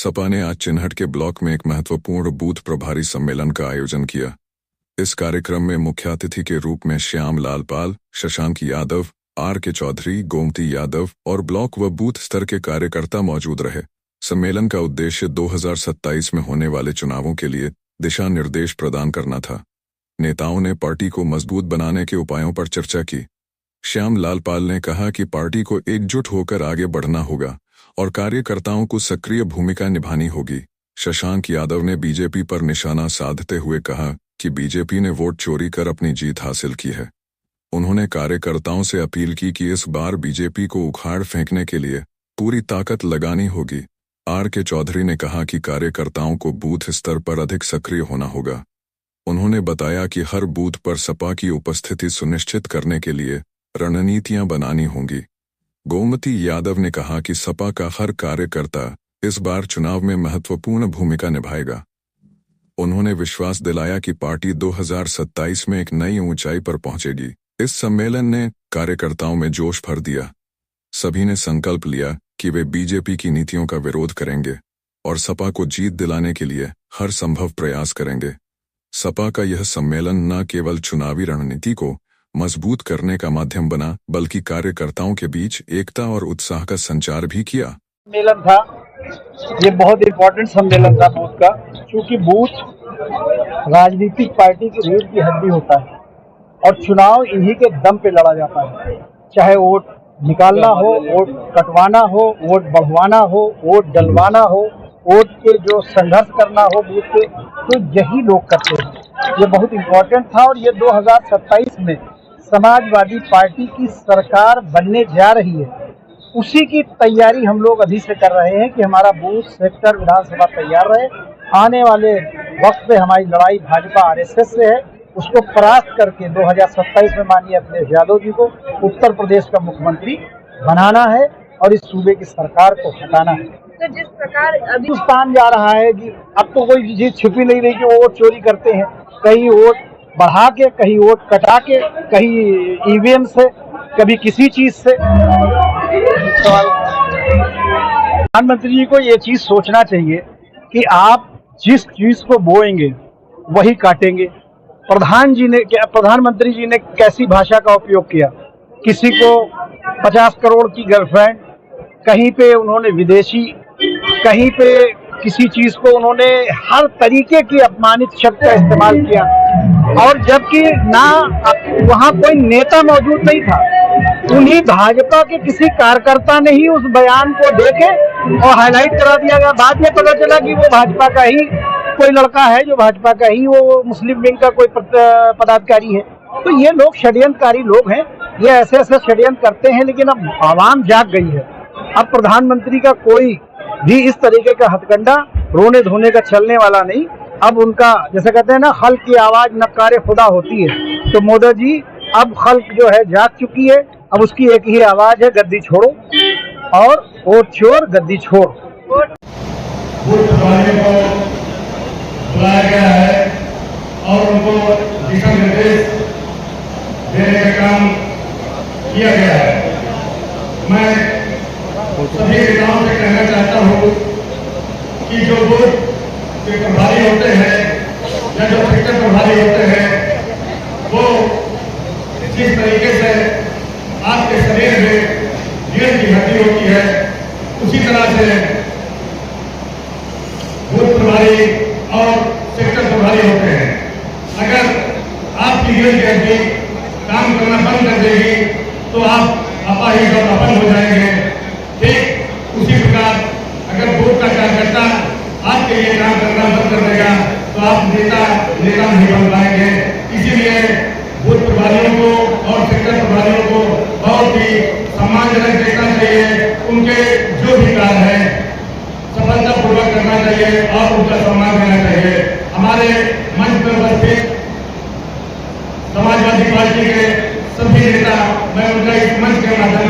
सपा ने आज चिन्हट के ब्लॉक में एक महत्वपूर्ण बूथ प्रभारी सम्मेलन का आयोजन किया। इस कार्यक्रम में मुख्य अतिथि के रूप में श्याम लाल पाल, शशांक यादव, R.K. चौधरी, गोमती यादव और ब्लॉक व बूथ स्तर के कार्यकर्ता मौजूद रहे। सम्मेलन का उद्देश्य 2027 में होने वाले चुनावों के लिए दिशा निर्देश प्रदान करना था। नेताओं ने पार्टी को मजबूत बनाने के उपायों पर चर्चा की। श्याम लाल पाल ने कहा कि पार्टी को एकजुट होकर आगे बढ़ना होगा और कार्यकर्ताओं को सक्रिय भूमिका निभानी होगी। शशांक यादव ने बीजेपी पर निशाना साधते हुए कहा कि बीजेपी ने वोट चोरी कर अपनी जीत हासिल की है। उन्होंने कार्यकर्ताओं से अपील की कि इस बार बीजेपी को उखाड़ फेंकने के लिए पूरी ताकत लगानी होगी। R.K. चौधरी ने कहा कि कार्यकर्ताओं को बूथ स्तर पर अधिक सक्रिय होना होगा। उन्होंने बताया कि हर बूथ पर सपा की उपस्थिति सुनिश्चित करने के लिए रणनीतियां बनानी होंगी। गोमती यादव ने कहा कि सपा का हर कार्यकर्ता इस बार चुनाव में महत्वपूर्ण भूमिका निभाएगा। उन्होंने विश्वास दिलाया कि पार्टी 2027 में एक नई ऊंचाई पर पहुंचेगी। इस सम्मेलन ने कार्यकर्ताओं में जोश भर दिया। सभी ने संकल्प लिया कि वे बीजेपी की नीतियों का विरोध करेंगे और सपा को जीत दिलाने के लिए हर संभव प्रयास करेंगे। सपा का यह सम्मेलन न केवल चुनावी रणनीति को मजबूत करने का माध्यम बना, बल्कि कार्यकर्ताओं के बीच एकता और उत्साह का संचार भी किया। सम्मेलन था, ये बहुत इम्पोर्टेंट सम्मेलन था बूथ का, क्योंकि बूथ राजनीतिक पार्टी की रीढ़ की हड्डी होता है और चुनाव इन्हीं के दम पे लड़ा जाता है। चाहे वोट निकालना हो, वोट कटवाना हो, वोट बढ़वाना हो, वोट डलवाना हो, वोट के जो संघर्ष करना हो बूथ पे, तो यही लोग करते हैं। ये बहुत इम्पोर्टेंट था और ये 2027 में समाजवादी पार्टी की सरकार बनने जा रही है, उसी की तैयारी हम लोग अभी से कर रहे हैं कि हमारा बूथ सेक्टर विधानसभा तैयार रहे। आने वाले वक्त पे हमारी लड़ाई भाजपा RSS से है, उसको परास्त करके 2027 में माननीय अखिलेश यादव जी को उत्तर प्रदेश का मुख्यमंत्री बनाना है और इस सूबे की सरकार को हटाना है। तो जिस प्रकार अभी हिंदुस्तान जा रहा है कि अब तो कोई चीज छिपी नहीं रही कि वो वोट चोरी करते हैं, कहीं वोट बढ़ा के, कहीं वोट कटा के, कहीं EVM से, कभी किसी चीज से। प्रधानमंत्री जी को ये चीज सोचना चाहिए कि आप जिस चीज को बोएंगे वही काटेंगे। प्रधानमंत्री जी ने कैसी भाषा का उपयोग किया, किसी को 50 करोड़ की गर्लफ्रेंड, कहीं पे उन्होंने विदेशी, कहीं पे किसी चीज को उन्होंने हर तरीके की अपमानित शब्द का इस्तेमाल किया, और जबकि ना वहाँ कोई नेता मौजूद नहीं था। उन्हीं भाजपा के किसी कार्यकर्ता ने ही उस बयान को देखे और हाईलाइट करा दिया गया। बाद में पता चला कि वो भाजपा का ही कोई लड़का है, जो भाजपा का ही वो मुस्लिम विंग का कोई पदाधिकारी है। तो ये लोग षड्यंत्रकारी लोग हैं, ये ऐसे ऐसे षड्यंत्र करते हैं। लेकिन अब आवाम जाग गई है। अब प्रधानमंत्री का कोई भी इस तरीके का हथकंडा रोने धोने का चलने वाला नहीं। अब उनका जैसे कहते हैं ना, खल्क की आवाज नक्कारे खुदा होती है, तो मोदी जी अब खल्क जो है जाग चुकी है। अब उसकी एक ही आवाज है, गद्दी छोड़ो और वोट चोर गद्दी छोड़। बूथ प्रभारियों को बुलाया गया है और उनको दिशा निर्देश देने का काम किया गया है। मैं सभी नेताओं से कहना चाहता हूँ कि जो बूथ के प्रभारी होते हैं या जो सेक्टर प्रभारी होते हैं, वो जिस तरीके से आपके शरीर में रीढ़ की हड्डी होती है, उसी तरह से बूथ प्रभारी और सेक्टर प्रभारी होते हैं। अगर आपकी रीढ़ की हड्डी काम करना बंद कर देगी तो आप अपाहिज और अपंग हो जाएंगे। ठीक उसी प्रकार अगर बूथ का कार्यकर्ता आपके लिए काम करना बंद कर देगा तो आप नेता नहीं बन पाएंगे। इसीलिए बूथ प्रभारियों को और सेक्टर प्रभारियों को बहुत ही सम्मानजनक देखना चाहिए। उनके जो भी कार्य है सफलतापूर्वक करना चाहिए और उनका सम्मान देना चाहिए। हमारे मंच पर उपस्थित समाजवादी पार्टी के सभी नेता, मैं उनका इस मंच के माध्यम